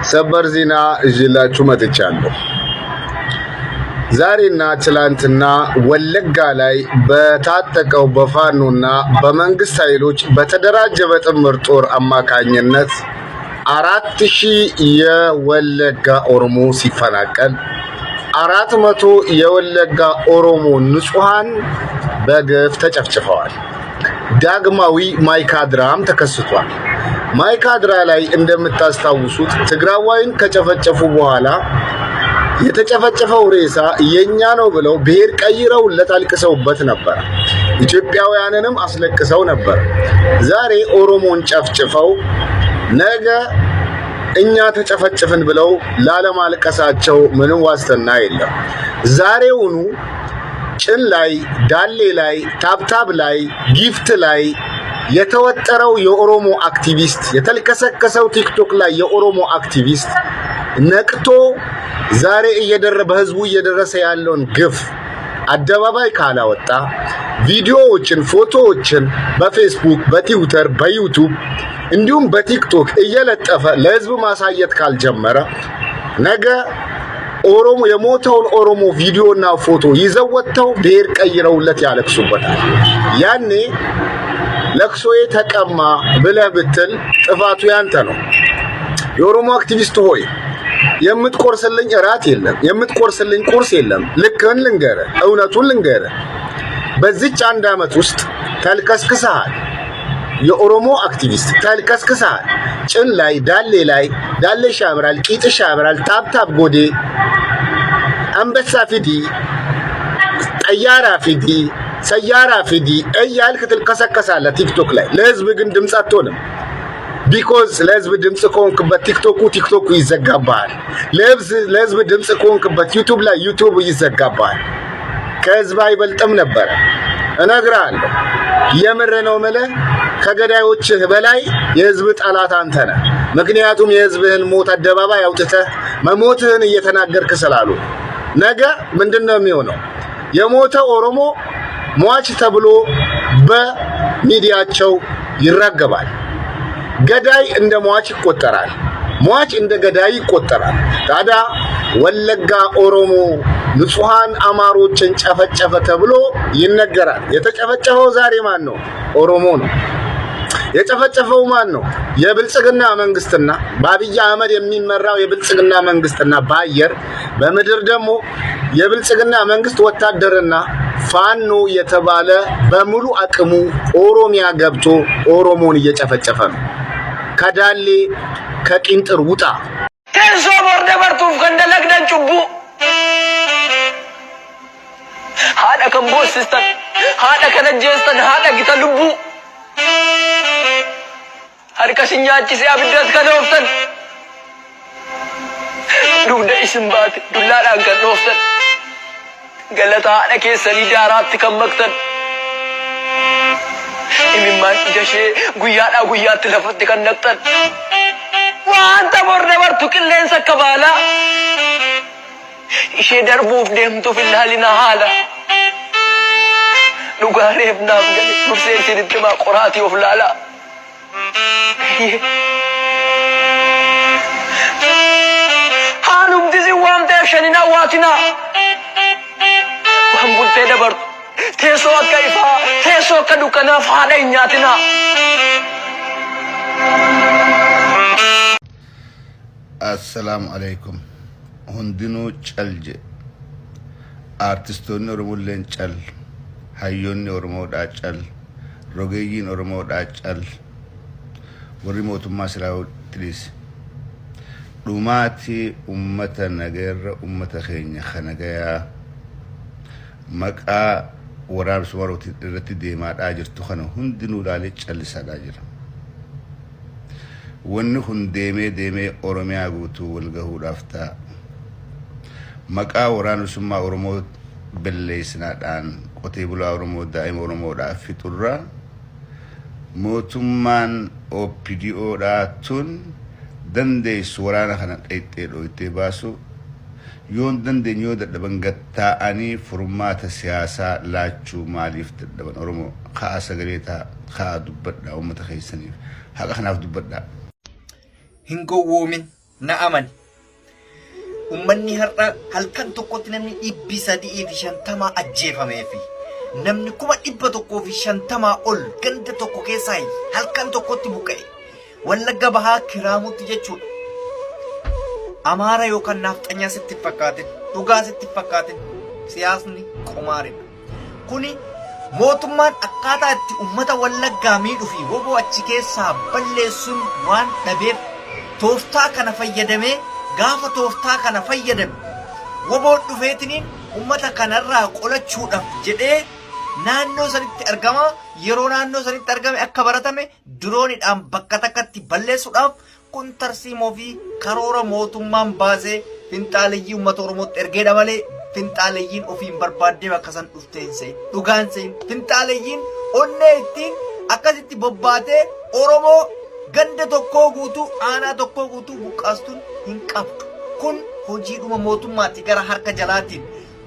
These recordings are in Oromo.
ሰበር ዜና እጅላችሁ መጥቻለሁ። ዛሬና ትላንትና ወለጋ ላይ በታጠቀው በፋኖና በመንግስት ኃይሎች በተደራጀ በጥምር ጦር አማካኝነት 4000 የወለጋ ኦሮሞ ሲፈናቀል 400 የወለጋ ኦሮሞ ንጹሃን በግፍ ተጨፍጭፈዋል። ዳግማዊ ማይካድራም ተከስቷል። ማይካድራ ላይ እንደምታስታውሱት ትግራዋይን ከጨፈጨፉ በኋላ የተጨፈጨፈው ሬሳ የኛ ነው ብለው ብሔር ቀይረውለት አልቅሰውበት ነበር። ኢትዮጵያውያንንም አስለቅሰው ነበር። ዛሬ ኦሮሞን ጨፍጭፈው ነገ እኛ ተጨፈጭፍን ብለው ላለማልቀሳቸው ምንም ዋስትና የለም። ዛሬውኑ ጭን ላይ፣ ዳሌ ላይ፣ ታብታብ ላይ፣ ጊፍት ላይ የተወጠረው የኦሮሞ አክቲቪስት የተልከሰከሰው ቲክቶክ ላይ የኦሮሞ አክቲቪስት ነቅቶ ዛሬ በህዝቡ እየደረሰ ያለውን ግፍ አደባባይ ካላወጣ ቪዲዮዎችን፣ ፎቶዎችን በፌስቡክ፣ በትዊተር፣ በዩቲዩብ እንዲሁም በቲክቶክ እየለጠፈ ለህዝብ ማሳየት ካልጀመረ ነገ ኦሮሞ የሞተውን ኦሮሞ ቪዲዮና ፎቶ ይዘው ወጥተው ብሔር ቀይረውለት ያለቅሱበታል። ያኔ ለቅሶዬ ተቀማ ብለህ ብትል ጥፋቱ ያንተ ነው። የኦሮሞ አክቲቪስት ሆይ የምትቆርስልኝ እራት የለም፣ የምትቆርስልኝ ቁርስ የለም። ልክህን ልንገርህ፣ እውነቱን ልንገርህ። በዚች አንድ ዓመት ውስጥ ተልከስክሰሃል። የኦሮሞ አክቲቪስት ተልከስክሰሃል። ጭን ላይ፣ ዳሌ ሻብራል፣ ቂጥ ሻብራል፣ ታብታብ ጎዴ፣ አንበሳ ፊዲ፣ ጠያራ ፊዲ፣ ሰያራ ፊዲ እያልክ ትልከሰከሳለህ ቲክቶክ ላይ። ለህዝብ ግን ድምፅ አትሆንም። ቢኮዝ ለህዝብ ድምፅ ከሆንክበት ቲክቶኩ ይዘጋባል። ለህዝብ ድምፅ ከሆንክበት ዩቲዩብ ላይ ዩቲዩብ ይዘጋባል። ከህዝብ አይበልጥም ነበር እነግርሃለሁ። የምር ነው የምልህ። ከገዳዮችህ በላይ የህዝብ ጠላት አንተ ነህ። ምክንያቱም የህዝብህን ሞት አደባባይ አውጥተህ መሞትህን እየተናገርክ ስላሉ ነገ ምንድነው የሚሆነው? የሞተ ኦሮሞ ሟች ተብሎ በሚዲያቸው ይራገባል። ገዳይ እንደ ሟች ይቆጠራል፣ ሟች እንደ ገዳይ ይቆጠራል። ታዲያ ወለጋ ኦሮሞ ንጹሃን አማሮችን ጨፈጨፈ ተብሎ ይነገራል። የተጨፈጨፈው ዛሬ ማን ነው? ኦሮሞ ነው። የጨፈጨፈው ማን ነው? የብልጽግና መንግስትና በአብይ አህመድ የሚመራው የብልጽግና መንግስትና በአየር በምድር ደግሞ የብልጽግና መንግስት ወታደርና ፋኖ የተባለ በሙሉ አቅሙ ኦሮሚያ ገብቶ ኦሮሞን እየጨፈጨፈ ነው። ከዳሌ ከቂንጥር ውጣ። ቴንሶ ቦርደ በርቱፍ ከንደለግደን ጩቡ ሃዳ ከንቦስስተን ሃዳ ከነጀስተን ሃዳ ጊተልቡ harkasinyaachi si abiddat kan ooftan dugda isin baate dullaadhaan kan ooftan galata haadha keessanii daaraatti kan maktan imimmaan ijashee guyyaadhaa guyyaatti lafatti kan naqxan wanta borda bartu qilleensa akka baalaa ishee darbuuf deemtuuf ilaalina haala dhugaareef naaf gale dursee isinitti maa qoraatii of laalaa hanum dizi wamte shanina watina wam bulte dabar teso akka ifa teso akka dukana faada inyatina assalamu alaikum hundinu calje artistonni oromollen cal hayyonni oromoda cal rogeyin oromoda cal warri mootummaa silaa tilis dhumaati ummata nageerra ummata keenya kanagayaa maqaa waraabsuma irratti deemaadhaa jirtu kana hundinuu ilaalee callisaadhaa jira. wanni kun deemee oromiyaa guutuu walgahuudhaaf ta'a. maqaa waraabsummaa oromoo balleessinaadhaan qotee bulaa oromoo daa'ima oromoodhaaf fixurraa mootummaan OPDO tun dandeessu waraana kana dhayxee dhoytee baasu yoon dandeenyoo dadhaban gattaa'anii furmaata siyaasaa laachuu maaliif dadhaban oromoo kaa sagaleetaa kaa dubbadhaa uummata keessaniif haqa kanaaf dubbadhaa. Hin gowwoomin na'aman ummanni har'a halkan tokkotti namni 350 ajjeefameefi namni 150 ol ganda tokko keessaa halkan tokkotti buqqa'e Wallagga Bahaa Kiraamutti jechuudha. Amaara yookaan nafxanyaa sitti fakkaatin dhugaa sitti fakkaatin siyaasni qomaaridha. Kuni mootummaan akkaataa itti ummata Wallaggaa miidhuu fi woboo achi keessaa balleessuun waan dhabeef tooftaa kana fayyadamee gaafa tooftaa kana fayyadame woboo dhufeetiniin ummata kanarraa qolachuudhaaf jedhee naannoo sanitti argama. Yeroo naannoo sanitti argame akka baratame droonidhaan bakka takkatti balleessuudhaaf kun tarsiimoo fi karoora mootummaan baasee finxaaleeyyii uummata Oromootti ergeedha malee finxaaleeyyiin ofiin barbaaddee bakka san dhufteense dhugaanse finxaaleeyyiin onnee ittiin akkasitti bobbaatee Oromoo ganda tokkoo guutuu aanaa tokkoo guutuu buqqaastuun hin qabdu. Kun hojiidhuma mootummaatti gara harka jalaatiin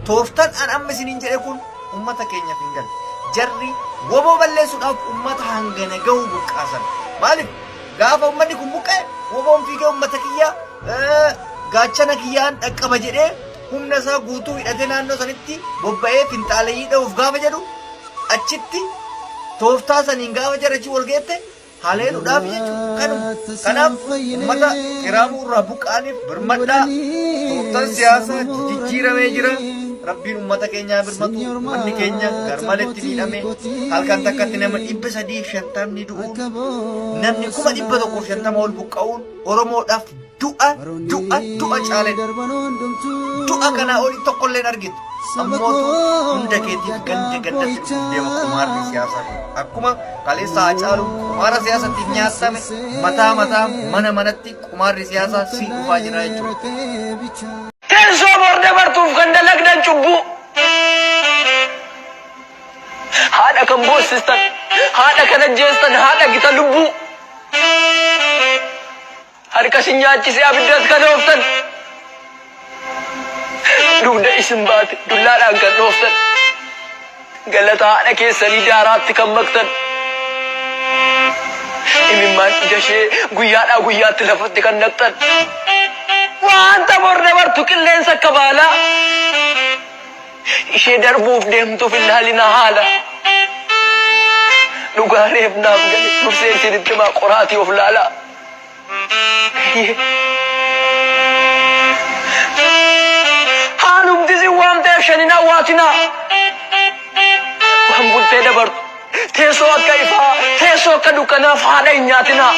tooftaan an amma isiniin jedhe kun ummata keenyaaf hin galle. Jarri woboo balleessuudhaaf ummata hangana gahu buqqaasan. Maaliif gaafa ummanni kun buqqa'e woboon fiigee ummata kiyyaa gaachana kiyyaan dhaqqaba jedhee humna isaa guutuu hidhatee naannoo sanitti bobba'ee finxaaleeyyii dha'uuf gaafa jedhu achitti tooftaa saniin gaafa jarrachi wal geette haleeluudhaaf jechuudha. Kanaaf ummata Kiraamuu irraa buqqaaniif birmadhaa tooftaan siyaasaa jijjiiramee jira. Rabbiin ummata keenyaa birmatu manni keenya garmaletti miidhame halkan takkatti nama 350 du'uun namni 150 ol buqqa'uun Oromoodhaaf du'a caalee du'a kanaa oli tokkolleen argitu ammootu hunda keetiif gandatti deema kumaarri siyaasaa akkuma kaleessa Hacaaluu kumaara siyaasatti nyaatame mataa mana manatti kumaarri siyaasaa si dhufaa jira jechuudha. Teessoo borde bartuuf kan dalagdan cubbuu. Haadha kan boossistan, haadha kan ajjeestan, haadha gita lubbuu. Harka si nyaachisee abiddas kan ooftan. Dugda isin baate dullaadhaan kan dhooftan. Galata haadha keessanii daaraatti kan maktan. Imimmaan ijashee guyyaadhaa guyyaatti lafatti kan naqxan. Wanta borde bartu qilleensa akka baalaa ishee darbuuf deemtuuf ilaalina haala dhugaareef naaf gale dursee isinitti maa qoraatii of laalaa haanumti si waamteef shanin hawwaatinaa waan bultee dabartu teessoo akka ifaa teessoo akka dukkanaaf haadha hin nyaatinaa.